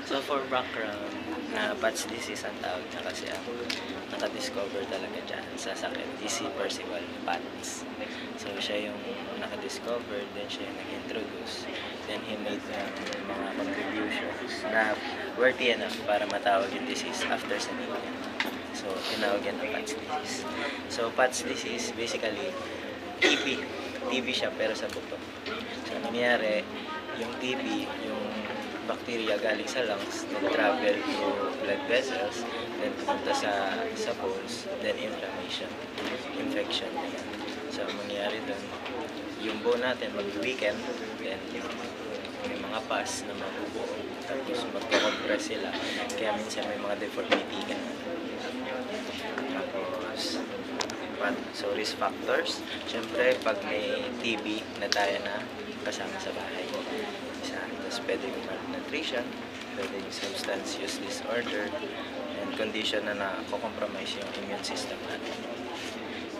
So for background, PATS disease ang tawag niya kasi ang nakadiscover talaga dyan sa sakit is si Percival PATS. So siya yung nakadiscover, then siya yung nag-introduce, then he made mga contributions na worthy enough para matawag yung disease after sa niya. So tinawag yan ang PATS disease. So PATS disease basically TB siya pero sa buto. So nangyari, yung TB, yung bacteria galing sa lungs, then travel to blood vessels, then punta sa bones, then infection. So mangyayari doon, yung bone natin mag-weaken, then may mga pus na mabubuo, tapos magko-compress sila, kaya minsan may mga deformity ka na. Tapos, so risk factors, syempre pag may TB na tayo na kasama sa bahay, tapos pwede yung malnutrition, pwede yung substance use disorder, and condition na nako-compromise yung immune system natin.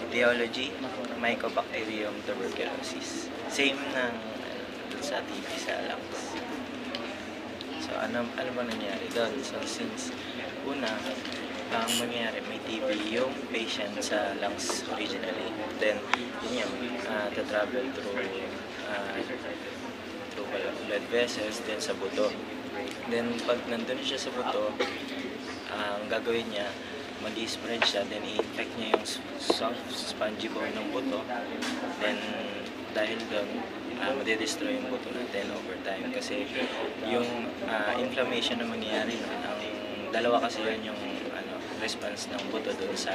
Etiology, Mycobacterium tuberculosis. Same ng sa TB sa lungs. So ano ba nangyari doon? So since una, ang mangyari may TB yung patient sa lungs originally, then yun yung travel through blood vessels, then sa buto. Then pag nandun siya sa buto, ang gagawin niya, mag-i-spread siya, then i-infect niya yung soft spongy bone ng buto. Then dahil doon, madidestroy yung buto natin over time kasi yung inflammation na mangyayari nun, ang dalawa kasi yun yung response ng buto doon sa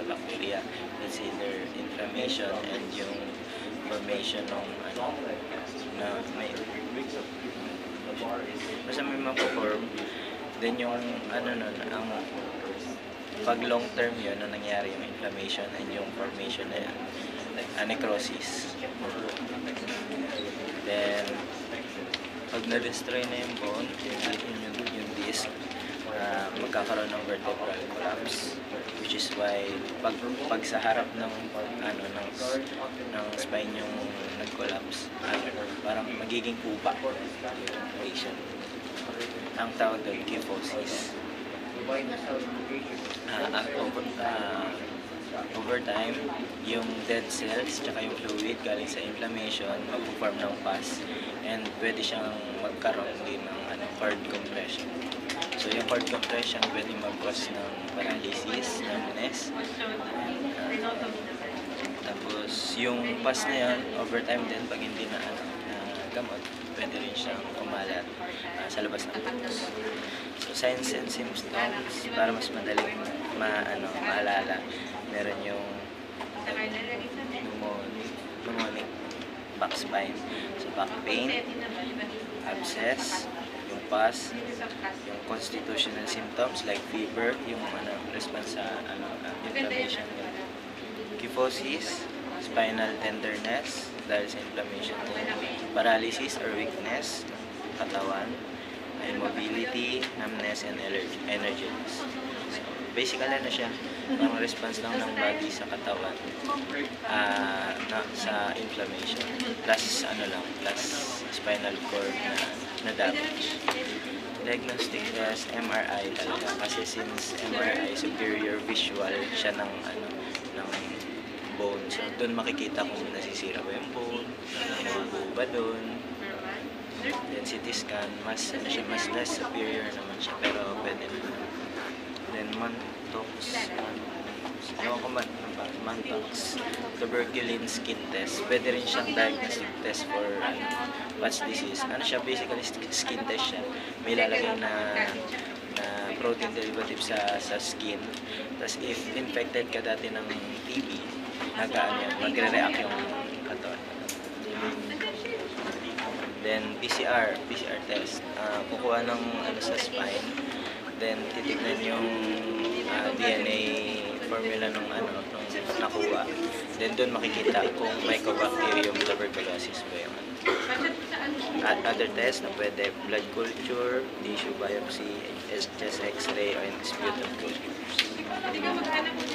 bacteria. It's either inflammation and yung formation ng na may basta may mapo-form, then yung ang pag long term yun na nangyari yung inflammation and yung formation na yan, necrosis. Then pag na-destroy na yung bone, yung disc, magkakaroon ng vertebral collapse, which is why pag sa harap ng spine yung nag-collapse, parang magiging kupa yung patient. Ang tawag doon, kyphosis. Over time, yung dead cells tsaka yung fluid galing sa inflammation mag-form ng pus, and pwede siyang magkaroon din ng cord compression. So yung cord compression pwede mag-cause ng paralysis, numbness, tapos yung pus na yan, over time din, pag hindi na gamot, pwede rin siyang kumalat sa labas ng putos. So signs and symptoms, para mas madaling maalala, meron yung pneumonic back spine, so back pain, abscess, yung pus, yung constitutional symptoms like fever, yung response sa inflammation, kyphosis, spinal tenderness dahil sa inflammation, paralysis or weakness katawan, immobility, numbness, and energy loss. So basically siya, ang response lang ng body sa katawan sa inflammation, plus spinal cord na damage. Diagnostic test, MRI talaga, kasi since MRI superior visual siya ng bone. So doon makikita kung nasisira ba yung bone, nabubuo ba doon. Then CT scan, mas less superior naman siya, pero pwede naman. Then Mantoux tuberculin skin test, pwede rin siyang diagnostic test for PATS disease. Siya basically skin test siya, may lalagay na protein derivative sa skin. Tapos if infected ka dati ng TB, magre-react yung katawan. Then PCR test, kukuha ng sa spine, then titignan yung DNA formula ng nakuha. Then doon makikita kung Mycobacterium tuberculosis ba yung At other tests na pwede, blood culture, tissue biopsy, chest x-ray, or sputum culture.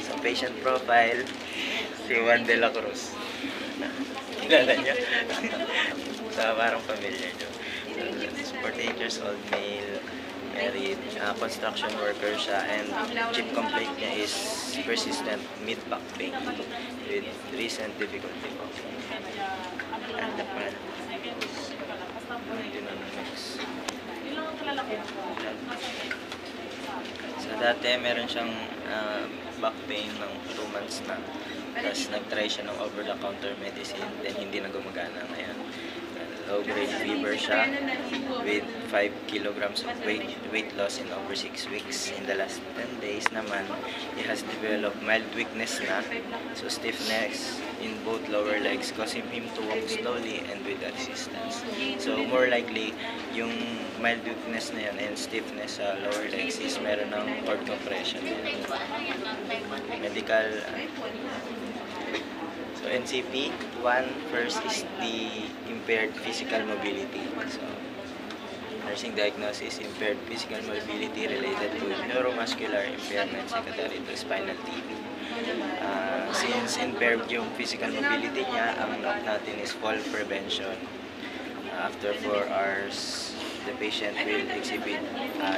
Sa patient profile, si Juan de la Cruz. Kilala niya? So, parang familiar niyo. So, 48 years old male, married, construction worker siya, and chief complaint niya is persistent mid-back pain with recent difficulty walking. Anak pa. Hindi na mix. So dati meron siyang back pain ng 2 months na. Tapos nag-try siya ng over-the-counter medicine, then hindi na gumagana ngayon. Low-grade fever siya with 5 kilograms of weight loss in over 6 weeks. In the last 10 days naman, he has developed mild weakness na, so stiffness in both lower legs causing him to walk slowly and with assistance. So more likely, yung mild weakness na yun and stiffness sa lower legs is meron ng cord compression. Medical So NCP, first is the impaired physical mobility. So nursing diagnosis, impaired physical mobility related to neuromuscular impairment secondary to spinal TB. Since impaired yung physical mobility niya, ang knock natin is fall prevention. After 4 hours, the patient will exhibit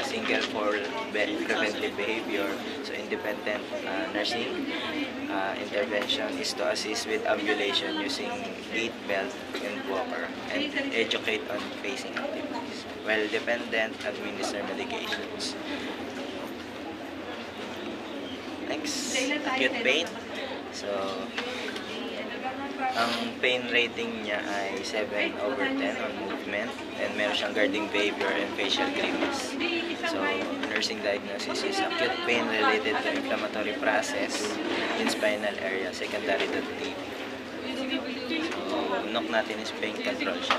single fall preventive behavior. So independent nursing intervention is to assist with ambulation using gait belt and walker and educate on pacing activities, while dependent administer medications. Next, acute pain. So ang pain rating niya ay 7/10 on movement, and meron siyang guarding behavior and facial grimace. So, nursing diagnosis is acute pain related to inflammatory process in spinal area secondary to TB. So, knock natin is pain control siya.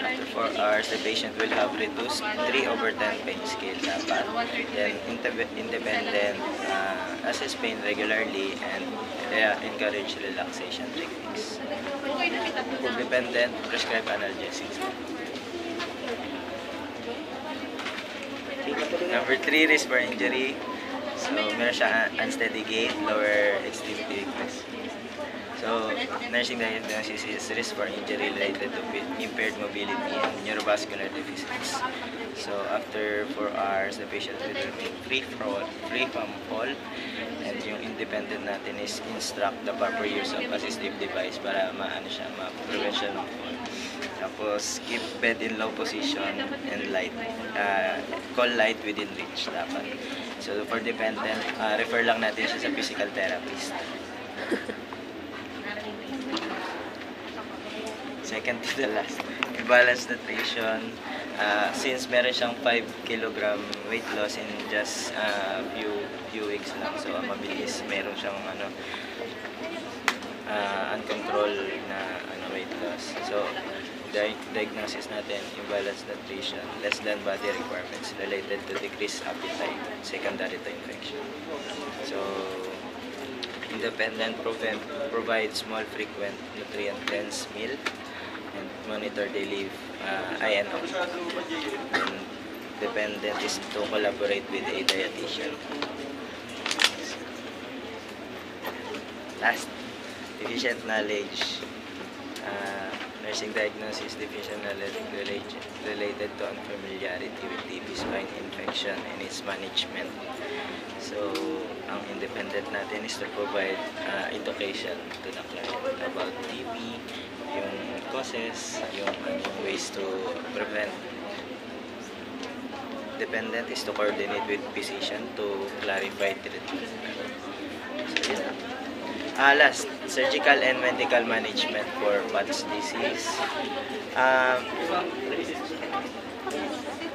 After 4 hours, the patient will have reduced 3/10 pain scale dapat. Then, independent assess pain regularly and encourage relaxation techniques. For dependent, prescribe analgesics. Number 3, risk for injury. So, meron siya unsteady gait, lower extremity weakness. So, nursing diagnosis is risk for injury related to impaired mobility and neurovascular deficits. So, after 4 hours, the patient will remain free from fall. And yung independent natin is instruct the proper use of assistive device para ma-prevent siya ng fall. Tapos, keep bed in low position and light. Call light within reach dapat. So, for dependent, refer lang natin siya sa physical therapist. Second to the last, balanced nutrition. Since meron siyang 5 kilogram weight loss in just few weeks lang, so mabilis meron siyang uncontrolled na weight loss. So diagnosis natin, imbalanced nutrition, less than body requirements related to decreased appetite secondary to infection. So independent provide small frequent nutrient dense meal and monitor daily INO. And dependent is to collaborate with a dietitian. Last, deficient knowledge. Nursing diagnosis, deficient knowledge related to unfamiliarity with TB spine infection and its management. So, ang independent natin is to provide education to the client about TB, yung causes, yung ways to prevent. Dependent is to coordinate with physician to clarify treatment. So, yun. Last, surgical and medical management for PATS disease.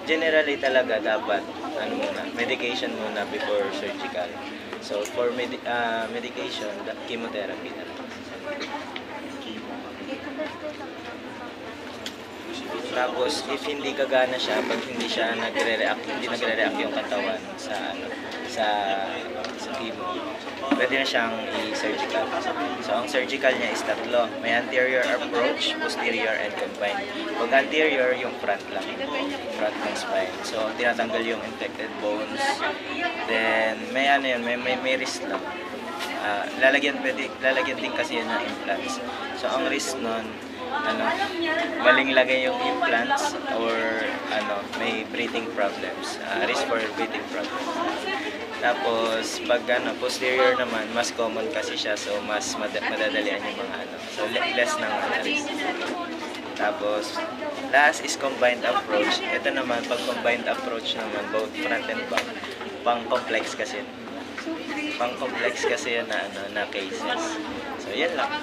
Generally talaga dapat medication muna before surgical. So for medication, chemotherapy na lang. Tapos if hindi kagana siya, pag hindi nagre-react yung katawan sa chemo, pwede na siyang i-surgical. So ang surgical niya is 3. May anterior approach, posterior, and combined. Pag anterior, yung front lang, front ng spine. So tinatanggal yung infected bones. Then may may wrist lang. Lalagyan din kasi yan ng implants. So ang wrist nun ano, maling lagay yung implants or may breathing problems, risk for breathing problems. Tapos pag posterior naman, mas common kasi siya, so mas madadalian yung mga so less ng risk. Tapos last is combined approach. Ito naman, pag combined approach naman, both front and back, pang-complex kasi. Pang-complex kasi yan na cases. So yan lang.